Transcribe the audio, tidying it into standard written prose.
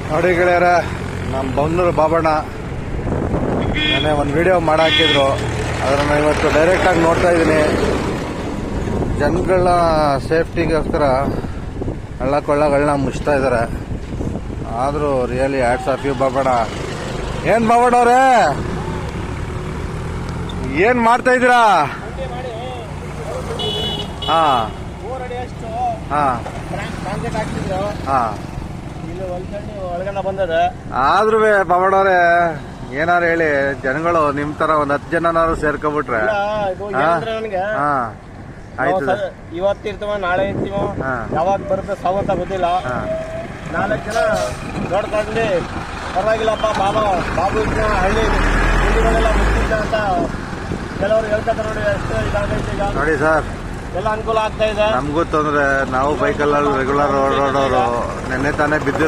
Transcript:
ನೋಡಿ ಗೆಳೆಯರ, ನಮ್ಮ ಬನ್ನೂರು ಬಾಬಣ್ಣ ನೆನ್ನೆ ಒಂದು ವಿಡಿಯೋ ಮಾಡಾಕಿದ್ರು. ಅದನ್ನು ಇವತ್ತು ಡೈರೆಕ್ಟಾಗಿ ನೋಡ್ತಾ ಇದ್ದೀನಿ. ಜನಗಳ ಸೇಫ್ಟಿಗೋಸ್ಕರ ಹಳ್ಳ ಕೊಳ್ಳಗಳನ್ನ ಮುಚ್ತಾ ಇದ್ದಾರೆ. ಆದರೂ really hats off you Babanna. ಏನು ಬಾಬಣ್ಣ ಅವ್ರೆ, ಏನು ಮಾಡ್ತಾ ಇದ್ದೀರಾ? ಹಾಂ ಹಾಂ ಹಾಂ. ಆದ್ರೂ ಬಾಬಣ್ಣವ್ರೆ ಏನಾರು ಹೇಳಿ, ಜನಗಳು ನಿಮ್ ತರ ಒಂದ್ 10 ಜನನಾರು ಸೇರ್ಕೊಬಿಟ್ರೆ. ಆಯ್ತು, ಇವತ್ತಿರ್ತೀವ ನಾಳೆ ಇರ್ತೀವ, ಯಾವಾಗ ಬರುತ್ತೆ ಸಾವಂತ ಗೊತ್ತಿಲ್ಲ. 4 ಜನ ನೋಡ್ಕೊಂಡು ಪರವಾಗಿಲ್ಲಪ್ಪ ಬಾಬು ಹಳ್ಳಿ ಗುಡಿಗಳೆಲ್ಲ ಮುಚ್ಚಿದ್ದ ಅಂತ ಕೆಲವರು ಹೇಳ್ತಾರೆ. ನೋಡಿ ಎಷ್ಟು ಇದಾಗೈತೆ ಈಗ. ನೋಡಿ ಸರ್, ಎಲ್ಲ ಅನುಕೂಲ ಆಗ್ತಾ ಇದೆ. ನಮಗೂ ತೊಂದ್ರೆ. ನಾವು ಬೈಕಲ್ಲಿ ರೆಗ್ಯುಲರ್ ಓಡಾಡೋರು. ನೆನ್ನೆ ತಾನೇ ಬಿದ್ದು